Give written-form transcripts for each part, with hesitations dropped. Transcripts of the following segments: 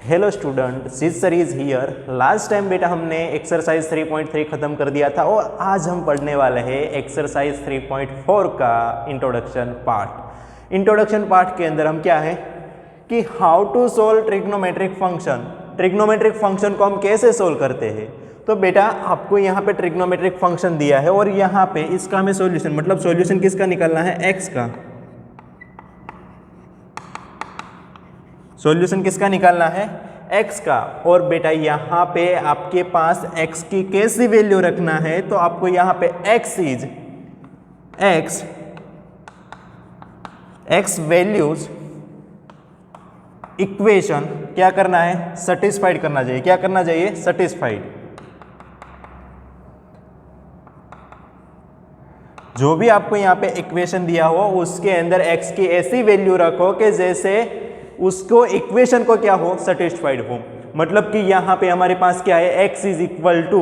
Hello student, this sir is here. Last time बेटा हमने exercise 3.3 ख़त्म कर दिया था और आज हम पढ़ने वाले हैं एक्सरसाइज 3.4 का इंट्रोडक्शन पार्ट। इंट्रोडक्शन पार्ट के अंदर हम क्या है कि how to solve trigonometric function. Trigonometric function को हम कैसे सोल्व करते हैं। तो बेटा आपको यहाँ पे ट्रिग्नोमेट्रिक फंक्शन दिया है और यहाँ पे इसका हमें सॉल्यूशन मतलब सॉल्यूशन किसका निकालना है, एक्स का। सॉल्यूशन किसका निकालना है, x का। और बेटा यहाँ पे आपके पास x की कैसी वैल्यू रखना है, तो आपको यहाँ पे x वैल्यूज इक्वेशन क्या करना है, सेटिस्फाइड करना चाहिए। क्या करना चाहिए, सेटिस्फाइड। जो भी आपको यहाँ पे इक्वेशन दिया हो उसके अंदर x की ऐसी वैल्यू रखो कि जैसे उसको इक्वेशन को क्या हो, सेटिस्फाइड हो। मतलब कि यहाँ पे हमारे पास क्या है, x इज इक्वल टू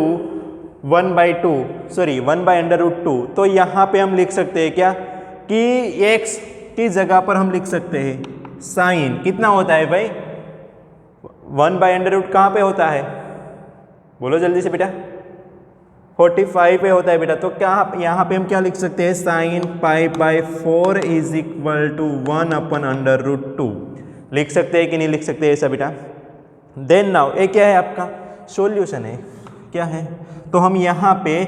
1/2। तो यहाँ पे हम लिख सकते हैं क्या कि x की जगह पर हम लिख सकते हैं साइन कितना होता है भाई, 1/√। कहाँ पे होता है, बोलो जल्दी से बेटा, 45 पे होता है बेटा। तो क्या यहाँ पे हम क्या लिख सकते हैं, साइन π/4 इज इक्वल टू 1/√2 लिख सकते हैं कि नहीं लिख सकते ऐसा बेटा। देन नाउ ये क्या है, आपका सॉल्यूशन है। क्या है, तो हम यहाँ पे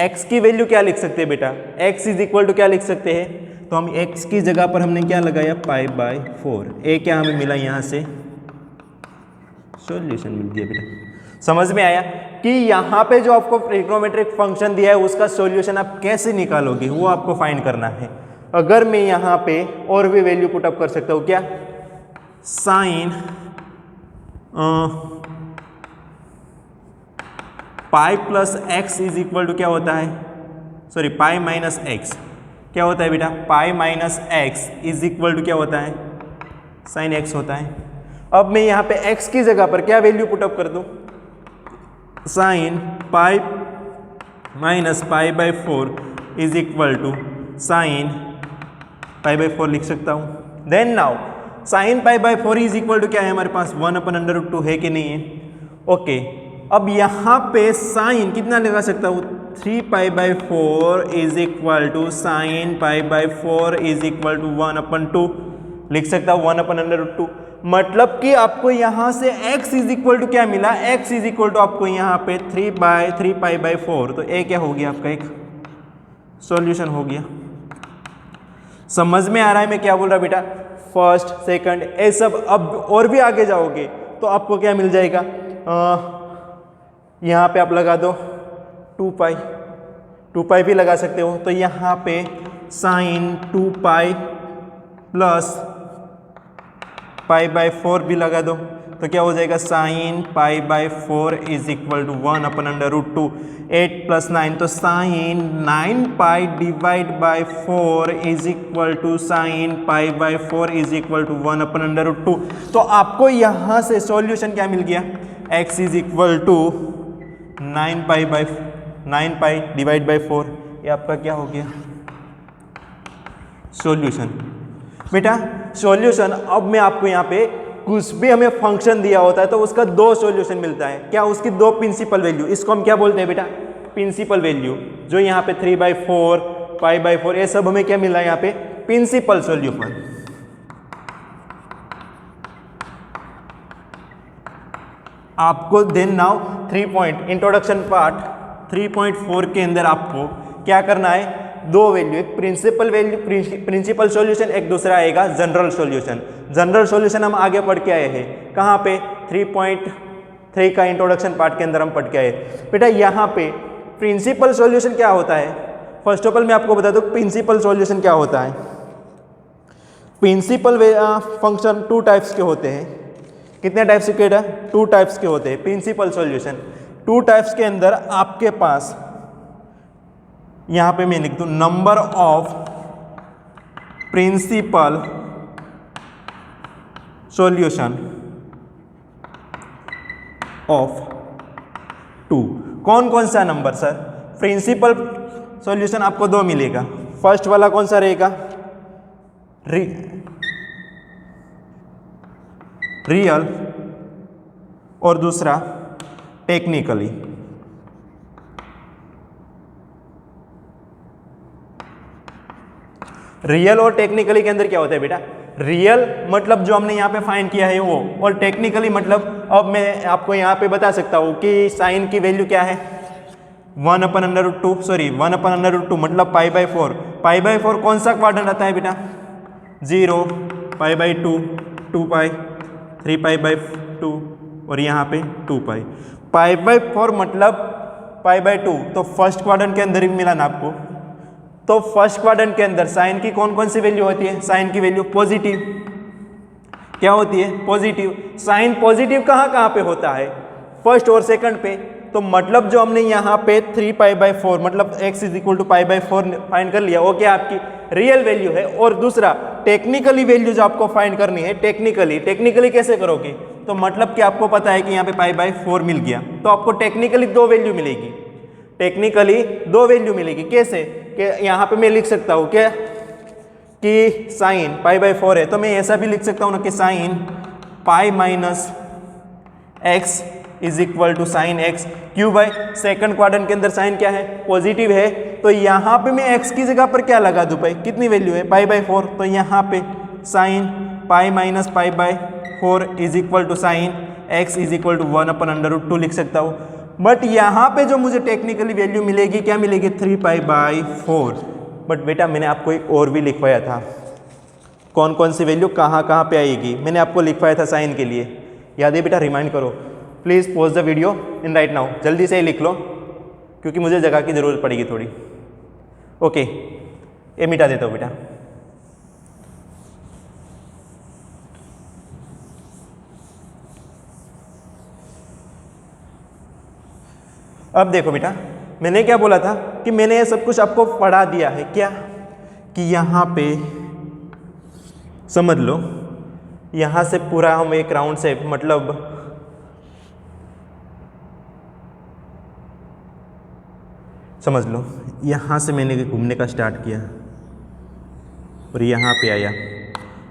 x की वैल्यू क्या लिख सकते हैं बेटा, x इज इक्वल टू क्या लिख सकते हैं, तो हम x की जगह पर हमने क्या लगाया, π/4। ये क्या हमें मिला, यहाँ से सॉल्यूशन मिल गया बेटा। समझ में आया कि यहाँ पे जो आपको ट्रिग्नोमेट्रिक फंक्शन दिया है उसका सॉल्यूशन आप कैसे निकालोगे, वो आपको फाइंड करना है। अगर मैं यहाँ पे और भी वैल्यू पुटअप कर सकता हूँ, क्या sign π+x is equal to क्या होता है, सॉरी π-x क्या होता है बेटा, π-x इज इक्वल टू क्या होता है, साइन x होता है। अब मैं यहाँ पे x की जगह पर क्या वैल्यू पुटअप कर दूँ, sine π-π/4 is equal to sine π/4 लिख सकता हूँ। Then now sine π/4 is equal to क्या है हमारे पास, 1/√2 है कि नहीं है। ओके, अब यहाँ पे साइन कितना लगा सकता हूँ, 3π/4 is equal to sine π/4 is equal to 1/2 लिख सकता हूँ, 1/√2। मतलब कि आपको यहाँ से x इज इक्वल टू क्या मिला, x इज इक्वल टू आपको यहाँ पे 3π/4। तो ये क्या हो गया, आपका एक सॉल्यूशन हो गया। समझ में आ रहा है मैं क्या बोल रहा बेटा, फर्स्ट सेकंड ये सब। अब और भी आगे जाओगे तो आपको क्या मिल जाएगा, यहाँ पे आप लगा दो 2π भी लगा सकते हो। तो यहाँ पे साइन 2π प्लस π/4 भी लगा दो, तो क्या हो जाएगा, साइन π/4 इज इक्वल टू 1/√2। 8 + 9 तो sine 9π/4 is equal to sine π/4 is equal to 1/√2। तो आपको यहाँ से सॉल्यूशन क्या मिल गया, x इज इक्वल टू 9π/4। ये आपका क्या हो गया, सॉल्यूशन। बेटा सॉल्यूशन, अब मैं आपको यहाँ पे कुछ भी हमें फंक्शन दिया होता है तो उसका दो सॉल्यूशन मिलता है, क्या, उसकी दो प्रिंसिपल वैल्यू। इसको हम क्या बोलते हैं बेटा, प्रिंसिपल वैल्यू। जो यहाँ पे 3/4 π/4 ये सब हमें क्या मिला है यहाँ पे, प्रिंसिपल सॉल्यूशन। आपको then now 3 point introduction part 3.4 के अंदर आपको क्या करना है, दो वैल्यू, एक प्रिंसिपल वैल्यू प्रिंसिपल सॉल्यूशन, एक दूसरा आएगा जनरल सॉल्यूशन। जनरल सॉल्यूशन हम आगे पढ़ के आए हैं, कहाँ पे 3.3 का इंट्रोडक्शन पार्ट के अंदर हम पढ़ के आए। बेटा यहाँ पे प्रिंसिपल सॉल्यूशन क्या होता है, फर्स्ट ऑफ ऑल मैं आपको बता दूं प्रिंसिपल सॉल्यूशन क्या होता है। प्रिंसिपल फंक्शन 2 टाइप्स के होते हैं। कितने टाइप्स के बेटा, 2 टाइप्स के होते हैं प्रिंसिपल सॉल्यूशन। 2 टाइप्स के अंदर आपके पास यहाँ पे मैं लिख दूं number of principal solution of 2। कौन कौन सा नंबर सर, प्रिंसिपल सॉल्यूशन आपको 2 मिलेगा। फर्स्ट वाला कौन सा रहेगा, रियल और दूसरा टेक्निकली। रियल और टेक्निकली के अंदर क्या होता है बेटा? रियल मतलब जो हमने यहाँ पे फाइंड किया है वो, और टेक्निकली मतलब अब मैं आपको यहाँ पे बता सकता हूँ कि साइन की वैल्यू क्या है 1/√2, सॉरी 1/√2 मतलब π/4। π/4 कौन सा क्वाड्रेंट आता है बेटा? 0, π/2, 2π, 3π/2 और यहाँ पे 2π। π/4 मतलब π/2, तो फर्स्ट क्वाड्रेंट के अंदर ही मिला ना आपको। तो फर्स्ट क्वाड्रेंट के अंदर साइन की कौन कौन सी वैल्यू होती है? साइन की वैल्यू पॉजिटिव। क्या होती है? पॉजिटिव। साइन पॉजिटिव कहाँ कहाँ पे होता है? फर्स्ट और सेकंड पे। तो मतलब जो हमने यहाँ पे 3π/4 मतलब x = π/4 फाइंड कर लिया, वो क्या आपकी रियल वैल्यू है। और दूसरा टेक्निकली वैल्यू जो आपको फाइंड करनी है, टेक्निकली कैसे करोगे? तो मतलब कि आपको पता है कि यहाँ पे π/4 मिल गया, तो आपको टेक्निकली दो वैल्यू मिलेगी। टेक्निकली दो वैल्यू मिलेगी। कैसे? कि यहाँ पे मैं लिख सकता हूँ क्या कि साइन π/4 है, तो मैं ऐसा भी लिख सकता हूँ ना कि साइन π-x = साइन x। क्यों भाई? सेकंड क्वाड्रेंट के अंदर साइन क्या है? पॉजिटिव है। तो यहाँ पे मैं x की जगह पर क्या लगा दूँ भाई? कितनी वैल्यू है? π/4। तो यहाँ पे साइन π-π/4 = साइन x = 1/√2 लिख सकता हूँ। बट यहाँ पे जो मुझे टेक्निकली वैल्यू मिलेगी, क्या मिलेगी? 3π/4। बट बेटा मैंने आपको एक और भी लिखवाया था, कौन कौन सी वैल्यू कहाँ कहाँ पे आएगी, मैंने आपको लिखवाया था साइन के लिए। याद है बेटा? रिमाइंड करो। Please pause the video in right now, जल्दी से ही लिख लो क्योंकि मुझे जगह की ज़रूरत पड़ेगी थोड़ी। ओके, ये मिटा देता हूँ बेटा। अब देखो बेटा, मैंने क्या बोला था कि मैंने ये सब कुछ आपको पढ़ा दिया है। क्या कि यहाँ पे समझ लो, यहाँ से पूरा हम एक राउंड से मतलब समझ लो, यहाँ से मैंने घूमने का स्टार्ट किया और यहाँ पे आया,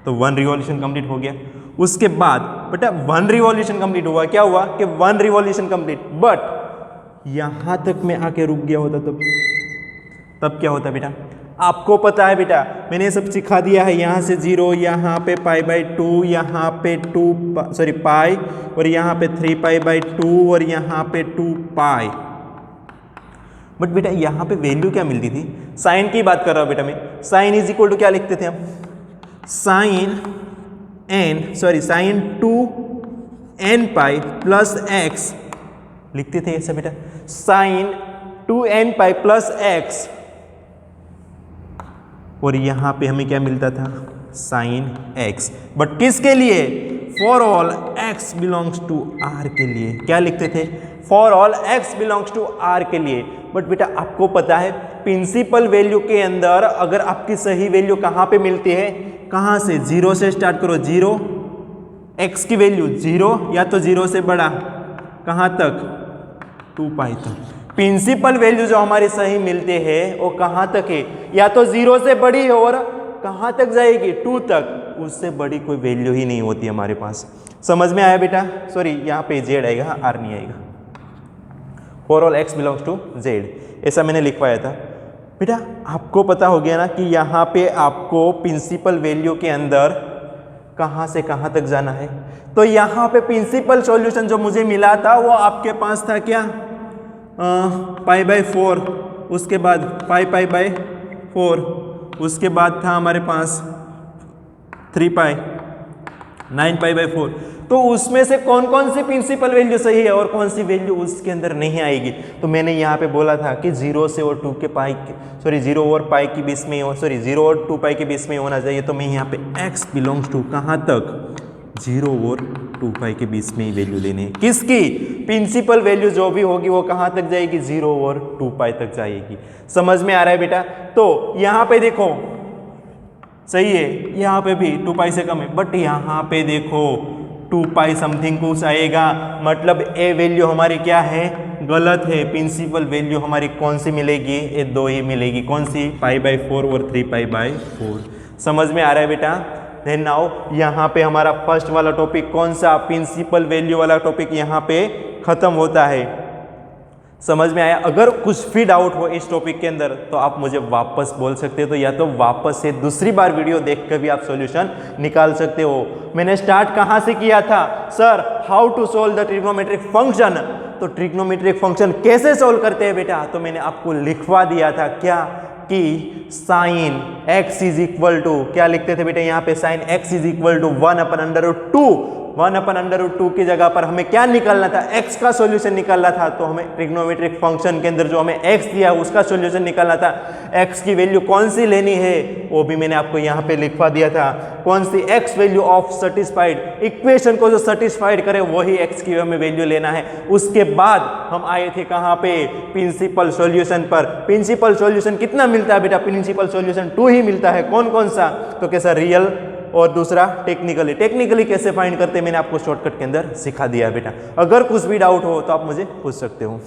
तो 1 रिवॉल्यूशन कंप्लीट हो गया। उसके बाद बेटा 1 रिवॉल्यूशन कंप्लीट हुआ, क्या हुआ कि 1 रिवॉल्यूशन कंप्लीट, बट यहाँ तक मैं आके रुक गया होता तब क्या होता बेटा? आपको पता है बेटा, मैंने ये सब सिखा दिया है। यहाँ से 0, यहाँ पे π/2, यहाँ पे पाई, और यहाँ पे 3π/2 और यहाँ पे 2π। बट बेटा यहाँ पे वैल्यू क्या मिलती थी? साइन की बात कर रहा हूँ बेटा मैं। साइन = क्या लिखते थे हम? साइन 2nπ + x लिखते थे ऐसा बेटा। साइन 2nπ + x, और यहां पे हमें क्या मिलता था? Sign x। बट किसके लिए? For all x belongs to r के लिए। क्या लिखते थे? For all x belongs to r के लिए। बट बेटा आपको पता है प्रिंसिपल वैल्यू के अंदर अगर आपकी सही वैल्यू कहां पे मिलती है? कहां से? 0 से स्टार्ट करो। 0, x की वैल्यू 0 या तो 0 से बड़ा, कहां तक? 2π तक। प्रिंसिपल वैल्यू जो हमारी सही मिलते हैं वो कहाँ तक है? या तो 0 से बड़ी है और कहाँ तक जाएगी? 2 तक। उससे बड़ी कोई वैल्यू ही नहीं होती हमारे पास। समझ में आया बेटा? सॉरी, यहाँ पे z आएगा, r नहीं आएगा। For all x belongs to z, ऐसा मैंने लिखवाया था बेटा। आपको पता हो गया ना कि यहाँ पे आपको प्रिंसिपल वैल्यू के अंदर कहाँ से कहाँ तक जाना है। तो यहाँ पे प्रिंसिपल सॉल्यूशन जो मुझे मिला था वो आपके पास था क्या? π/4, उसके बाद π/4, उसके बाद था हमारे पास 3π, 9π/4। तो उसमें से कौन कौन सी प्रिंसिपल वैल्यू सही है और कौन सी वैल्यू उसके अंदर नहीं आएगी? तो मैंने यहाँ पे बोला था कि 0 से और 0 और पाई के बीच में, 0 और 2π के बीच में होना चाहिए। तो मैं यहाँ पे x बिलोंग्स टू कहाँ तक? 0 और 2π के बीच में ही वैल्यू लेनी है। किसकी? प्रिंसिपल वैल्यू जो भी होगी वो कहाँ तक जाएगी? 0 और 2π तक जाएगी। समझ में आ रहा है बेटा? तो यहाँ पे देखो सही है, यहाँ पे भी 2π से कम है, बट यहाँ पे देखो 2π समथिंग कुछ आएगा, मतलब ए वैल्यू हमारी क्या है? गलत है। प्रिंसिपल वैल्यू हमारी कौन सी मिलेगी? ये दो ही मिलेगी। कौन सी? π/4 और 3π/4। समझ में आ रहा है बेटा? देन नाउ यहाँ पे हमारा फर्स्ट वाला टॉपिक कौन सा, प्रिंसिपल वैल्यू वाला टॉपिक यहाँ पे खत्म होता है। समझ में आया? अगर कुछ भी डाउट हो इस टॉपिक के अंदर तो आप मुझे वापस बोल सकते हो, तो या तो वापस से दूसरी बार वीडियो देख कर भी आप सॉल्यूशन निकाल सकते हो। मैंने स्टार्ट कहाँ से किया था, sir how to solve the trigonometric function. तो ट्रिग्नोमेट्रिक फंक्शन कैसे सोल्व करते हैं बेटा, तो मैंने आपको लिखवा दिया था क्या कि sine x is equal to, क्या लिखते थे बेटा यहाँ पे, sine x is equal to 1/√2। 1/√2 की जगह पर हमें क्या निकालना था, x का सॉल्यूशन निकालना था। तो हमें ट्रिग्नोमेट्रिक फंक्शन के अंदर जो हमें x दिया उसका सॉल्यूशन निकालना था। x की वैल्यू कौन सी लेनी है वो भी मैंने आपको यहाँ पे लिखवा दिया था। कौन सी, x value of satisfied, equation को जो सेटिस्फाइड करे वही x की हमें वैल्यू लेना है। उसके बाद हम आए थे कहाँ पे, प्रिंसिपल सॉल्यूशन पर। प्रिंसिपल सॉल्यूशन कितना मिलता है बेटा, प्रिंसिपल सॉल्यूशन 2 ही मिलता है। कौन कौन सा, तो कैसा, रियल और दूसरा टेक्निकली। टेक्निकली कैसे फाइंड करते हैं मैंने आपको शॉर्टकट के अंदर सिखा दिया बेटा। अगर कुछ भी डाउट हो तो आप मुझे पूछ सकते हो।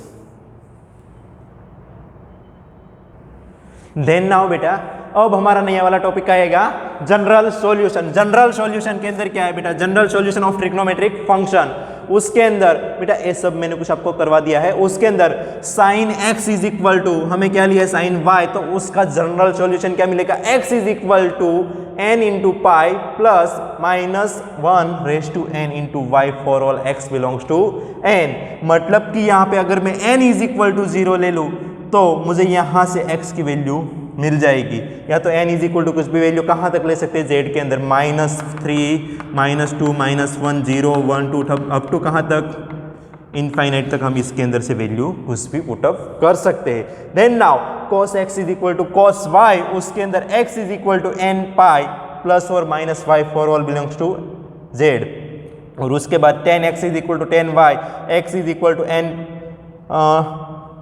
देन नाउ बेटा अब हमारा नया वाला टॉपिक आएगा जनरल सॉल्यूशन। जनरल सॉल्यूशन के अंदर क्या है बेटा, general solution of trigonometric function. उसके अंदर बेटा ये सब मैंने कुछ आपको करवा दिया है। उसके अंदर sine x is equal to, हमें क्या लिया है, साइन y, तो उसका जनरल सॉल्यूशन क्या मिलेगा, x is equal to n into pi plus minus 1/n into y for all x belongs to n। मतलब कि यहाँ पे अगर मैं n इज इक्वल टू 0 ले लूँ तो मुझे यहाँ से x की वैल्यू मिल जाएगी। या तो n इज इक्वल टू कुछ भी वैल्यू कहाँ तक ले सकते हैं, z के अंदर -3, -2, -1, 0, 1, 2 अप टू कहाँ तक, इनफाइनाइट तक हम इसके अंदर से वैल्यू कुछ भी पुट अप कर सकते हैं। Then now cos x is equal to cos y, उसके अंदर x is equal to n pi plus और minus y for all belongs to z। और उसके बाद tan x is equal to tan y, x is equal to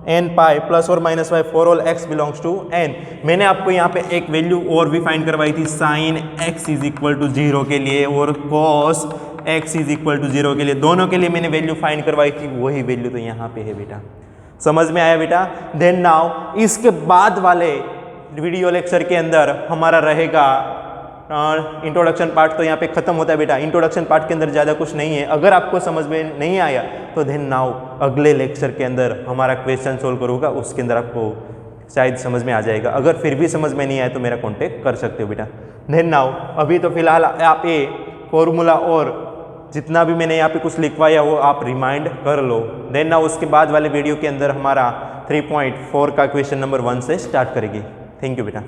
n pi plus और minus Y for all x belongs to n। मैंने आपको यहाँ पे एक वैल्यू और भी फाइंड करवाई थी sine x is equal to 0 के लिए और cos x is equal to 0 के लिए। दोनों के लिए मैंने वैल्यू फाइंड करवाई थी, वही वैल्यू तो यहाँ पे है बेटा। समझ में आया बेटा? देन नाउ इसके बाद वाले वीडियो लेक्चर के अंदर हमारा रहेगा इंट्रोडक्शन पार्ट। तो यहाँ पे खत्म होता है बेटा। इंट्रोडक्शन पार्ट के अंदर ज़्यादा कुछ नहीं है। अगर आपको समझ में नहीं आया तो देन नाउ अगले लेक्चर के अंदर हमारा क्वेश्चन सोल्व करूँगा, उसके अंदर आपको शायद समझ में आ जाएगा। अगर फिर भी समझ में नहीं आया तो मेरा कॉन्टेक्ट कर सकते हो बेटा। देन नाउ अभी तो फिलहाल आप ये फॉर्मूला और जितना भी मैंने यहाँ पे कुछ लिखवाया वो आप रिमाइंड कर लो। देन नाउ उसके बाद वाले वीडियो के अंदर हमारा 3.4 का क्वेश्चन नंबर 1 से स्टार्ट करेगी। थैंक यू बेटा।